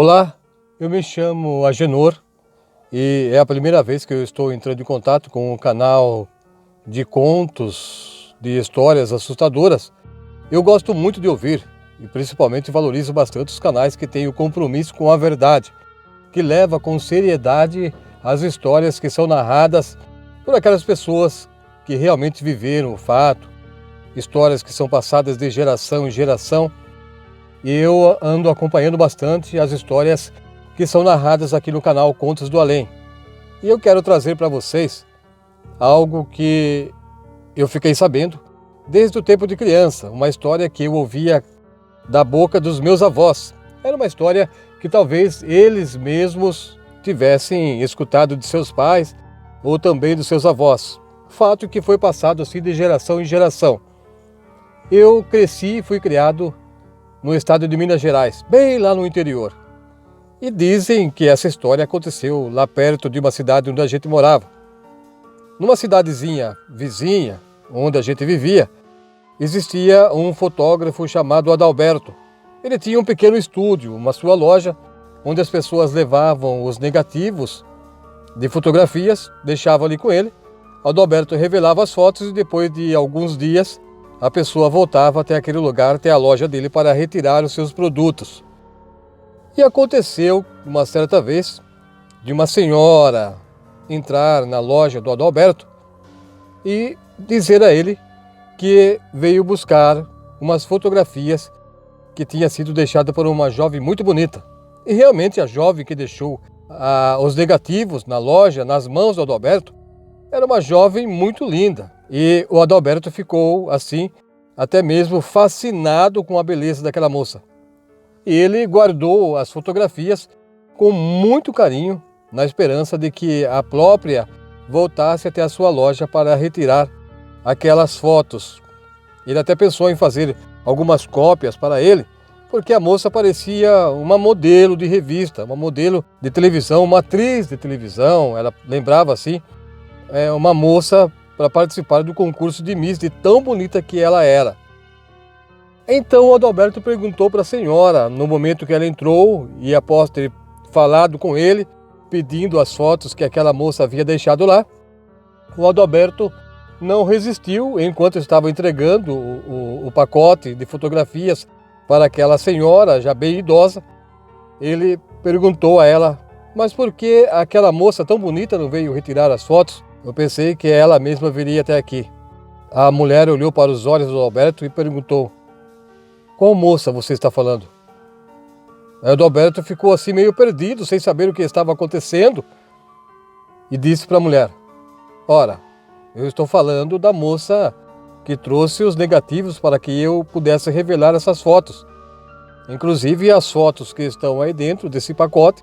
Olá, eu me chamo Agenor e é a primeira vez que eu estou entrando em contato com um canal de contos, de histórias assustadoras. Eu gosto muito de ouvir e principalmente valorizo bastante os canais que têm o compromisso com a verdade, que leva com seriedade as histórias que são narradas por aquelas pessoas que realmente viveram o fato, histórias que são passadas de geração em geração. E eu ando acompanhando bastante as histórias que são narradas aqui no canal Contos do Além. E eu quero trazer para vocês algo que eu fiquei sabendo desde o tempo de criança, uma história que eu ouvia da boca dos meus avós. Era uma história que talvez eles mesmos tivessem escutado de seus pais ou também dos seus avós. Fato que foi passado assim de geração em geração. Eu cresci e fui criado no estado de Minas Gerais, bem lá no interior. E dizem que essa história aconteceu lá perto de uma cidade onde a gente morava. Numa cidadezinha vizinha, onde a gente vivia, existia um fotógrafo chamado Adalberto. Ele tinha um pequeno estúdio, uma sua loja, onde as pessoas levavam os negativos de fotografias, deixavam ali com ele. Adalberto revelava as fotos e depois de alguns dias a pessoa voltava até aquele lugar, até a loja dele, para retirar os seus produtos. E aconteceu, uma certa vez, de uma senhora entrar na loja do Adalberto e dizer a ele que veio buscar umas fotografias que tinha sido deixada por uma jovem muito bonita. E realmente a jovem que deixou os negativos na loja, nas mãos do Adalberto, era uma jovem muito linda. E o Adalberto ficou, assim, até mesmo fascinado com a beleza daquela moça. E ele guardou as fotografias com muito carinho, na esperança de que a própria voltasse até a sua loja para retirar aquelas fotos. Ele até pensou em fazer algumas cópias para ele, porque a moça parecia uma modelo de revista, uma modelo de televisão, uma atriz de televisão. Ela lembrava, assim, uma moça para participar do concurso de Miss, de tão bonita que ela era. Então o Adalberto perguntou para a senhora, no momento que ela entrou, e após ter falado com ele, pedindo as fotos que aquela moça havia deixado lá, o Adalberto não resistiu enquanto estava entregando o pacote de fotografias para aquela senhora, já bem idosa. Ele perguntou a ela: mas por que aquela moça tão bonita não veio retirar as fotos? Eu pensei que ela mesma viria até aqui. A mulher olhou para os olhos do Adalberto e perguntou: qual moça você está falando? Aí o Adalberto ficou assim meio perdido, sem saber o que estava acontecendo, e disse para a mulher: ora, eu estou falando da moça que trouxe os negativos para que eu pudesse revelar essas fotos. Inclusive as fotos que estão aí dentro desse pacote,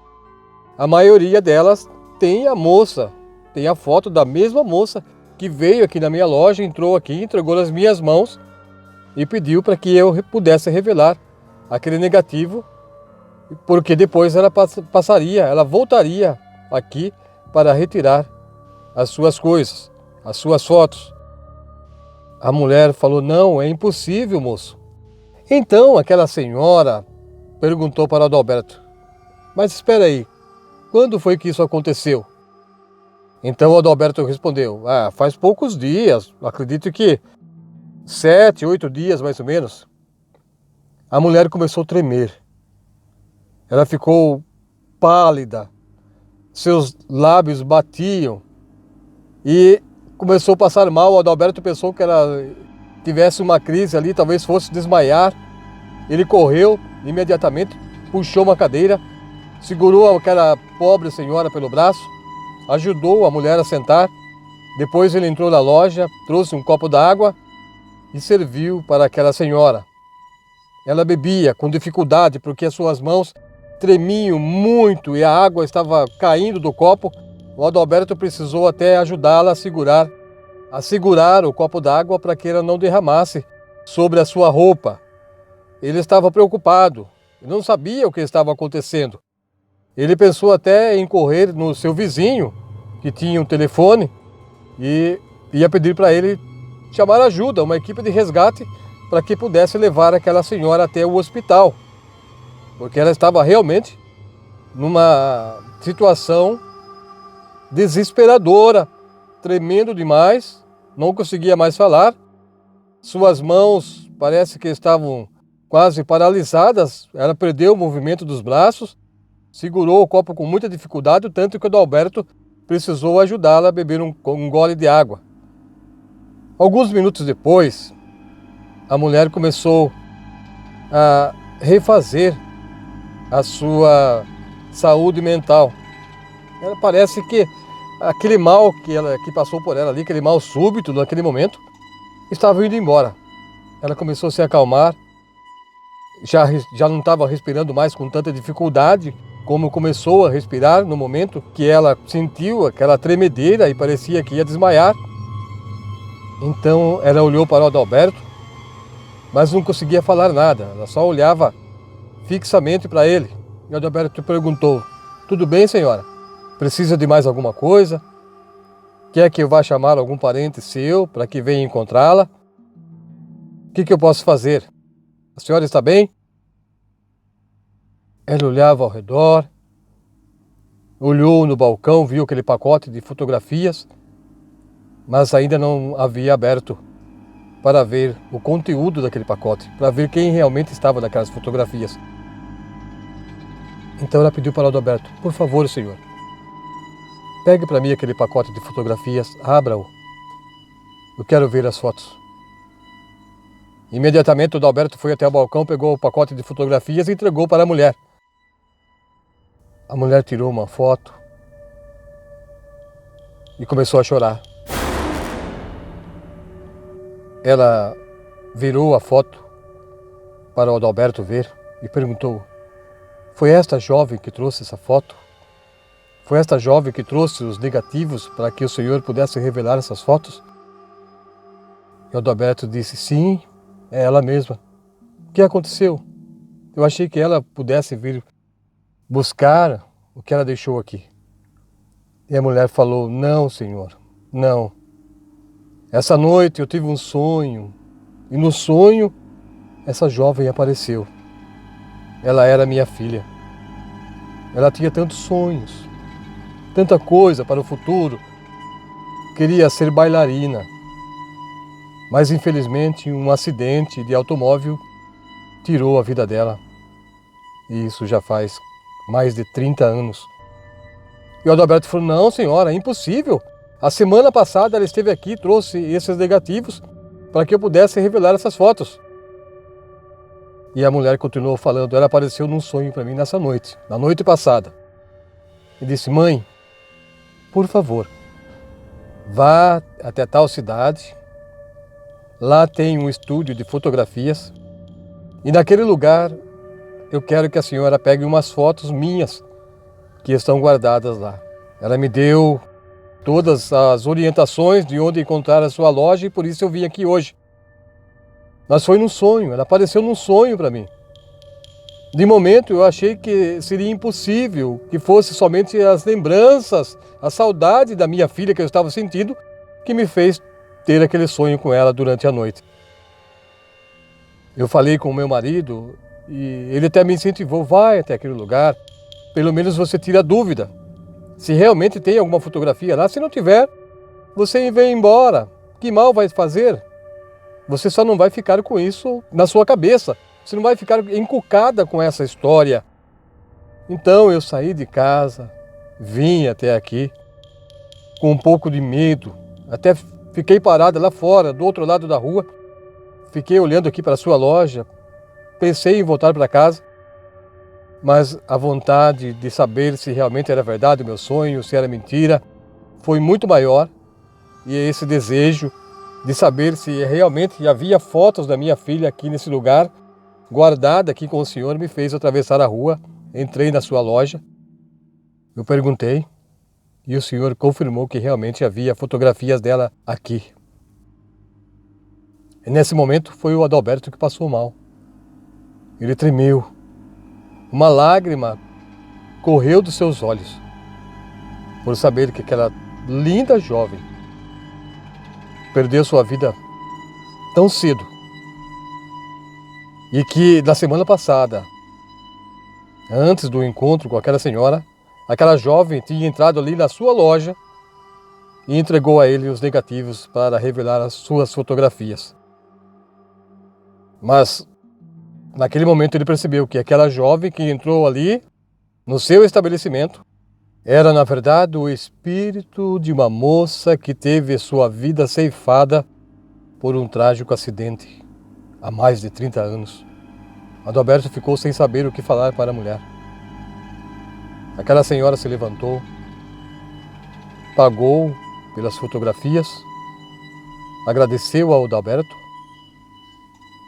a maioria delas tem a moça, tem a foto da mesma moça que veio aqui na minha loja, entrou aqui, entregou nas minhas mãos e pediu para que eu pudesse revelar aquele negativo, porque depois ela ela voltaria aqui para retirar as suas coisas, as suas fotos. A mulher falou: não, é impossível, moço. Então aquela senhora perguntou para o Adalberto: mas espera aí, quando foi que isso aconteceu? Então o Adalberto respondeu: faz poucos dias, acredito que 7, 8 dias mais ou menos. A mulher começou a tremer. Ela ficou pálida, seus lábios batiam e começou a passar mal. O Adalberto pensou que ela tivesse uma crise ali, talvez fosse desmaiar. Ele correu imediatamente, puxou uma cadeira, segurou aquela pobre senhora pelo braço, ajudou a mulher a sentar. Depois ele entrou na loja, trouxe um copo d'água e serviu para aquela senhora. Ela bebia com dificuldade porque as suas mãos tremiam muito e a água estava caindo do copo. O Adalberto precisou até ajudá-la a segurar o copo d'água para que ela não derramasse sobre a sua roupa. Ele estava preocupado, não sabia o que estava acontecendo. Ele pensou até em correr no seu vizinho, que tinha um telefone, e ia pedir para ele chamar ajuda, uma equipe de resgate, para que pudesse levar aquela senhora até o hospital, porque ela estava realmente numa situação desesperadora, tremendo demais, não conseguia mais falar. Suas mãos parece que estavam quase paralisadas, ela perdeu o movimento dos braços, segurou o copo com muita dificuldade, tanto que o Adalberto precisou ajudá-la a beber um gole de água. Alguns minutos depois, a mulher começou a refazer a sua saúde mental. Ela parece que aquele mal que passou por ela ali, aquele mal súbito naquele momento, estava indo embora. Ela começou a se acalmar, já não estava respirando mais com tanta dificuldade como começou a respirar no momento que ela sentiu aquela tremedeira e parecia que ia desmaiar. Então ela olhou para o Adalberto, mas não conseguia falar nada, ela só olhava fixamente para ele. E o Adalberto perguntou: "Tudo bem, senhora? Precisa de mais alguma coisa? Quer que eu vá chamar algum parente seu para que venha encontrá-la? O que eu posso fazer? A senhora está bem?" Ela olhava ao redor, olhou no balcão, viu aquele pacote de fotografias, mas ainda não havia aberto para ver o conteúdo daquele pacote, para ver quem realmente estava naquelas fotografias. Então ela pediu para o Adalberto: "Por favor, senhor, pegue para mim aquele pacote de fotografias, abra-o. Eu quero ver as fotos." Imediatamente o Adalberto foi até o balcão, pegou o pacote de fotografias e entregou para a mulher. A mulher tirou uma foto e começou a chorar. Ela virou a foto para o Adalberto ver e perguntou: "Foi esta jovem que trouxe essa foto? Foi esta jovem que trouxe os negativos para que o senhor pudesse revelar essas fotos?" E o Adalberto disse: "Sim, é ela mesma. O que aconteceu? Eu achei que ela pudesse vir buscar o que ela deixou aqui." E a mulher falou: "Não, senhor, não. Essa noite eu tive um sonho, e no sonho essa jovem apareceu. Ela era minha filha. Ela tinha tantos sonhos, tanta coisa para o futuro. Queria ser bailarina, mas infelizmente um acidente de automóvel tirou a vida dela. E isso já faz mais de 30 anos." E o Adalberto falou: "Não, senhora, é impossível. A semana passada ela esteve aqui e trouxe esses negativos para que eu pudesse revelar essas fotos." E a mulher continuou falando: "Ela apareceu num sonho para mim nessa noite, na noite passada. E disse: 'Mãe, por favor, vá até tal cidade. Lá tem um estúdio de fotografias. E naquele lugar eu quero que a senhora pegue umas fotos minhas que estão guardadas lá.'" Ela me deu todas as orientações de onde encontrar a sua loja e por isso eu vim aqui hoje. Mas foi num sonho, ela apareceu num sonho para mim. De momento eu achei que seria impossível, que fosse somente as lembranças, a saudade da minha filha que eu estava sentindo, que me fez ter aquele sonho com ela durante a noite. Eu falei com o meu marido e ele até me incentivou: "Vai até aquele lugar, pelo menos você tira a dúvida. Se realmente tem alguma fotografia lá, se não tiver, você vem embora. Que mal vai fazer? Você só não vai ficar com isso na sua cabeça. Você não vai ficar encucada com essa história." Então eu saí de casa, vim até aqui, com um pouco de medo. Até fiquei parada lá fora, do outro lado da rua. Fiquei olhando aqui para a sua loja. Pensei em voltar para casa. Mas a vontade de saber se realmente era verdade o meu sonho, se era mentira, foi muito maior. E esse desejo de saber se realmente havia fotos da minha filha aqui nesse lugar, guardada aqui com o senhor, me fez atravessar a rua. Entrei na sua loja, eu perguntei e o senhor confirmou que realmente havia fotografias dela aqui. E nesse momento foi o Adalberto que passou mal. Ele tremeu. Uma lágrima correu dos seus olhos por saber que aquela linda jovem perdeu sua vida tão cedo e que na semana passada Antes do encontro com aquela senhora, aquela jovem tinha entrado ali na sua loja e entregou a ele os negativos para revelar as suas fotografias. Mas, naquele momento, ele percebeu que aquela jovem que entrou ali no seu estabelecimento era, na verdade, o espírito de uma moça que teve sua vida ceifada por um trágico acidente há mais de 30 anos. Adalberto ficou sem saber o que falar para a mulher. Aquela senhora se levantou, pagou pelas fotografias, agradeceu ao Adalberto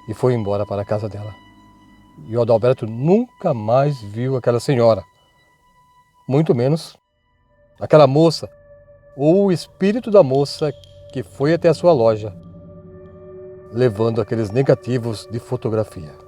e foi embora para a casa dela. E o Adalberto nunca mais viu aquela senhora, muito menos aquela moça, ou o espírito da moça que foi até a sua loja, levando aqueles negativos de fotografia.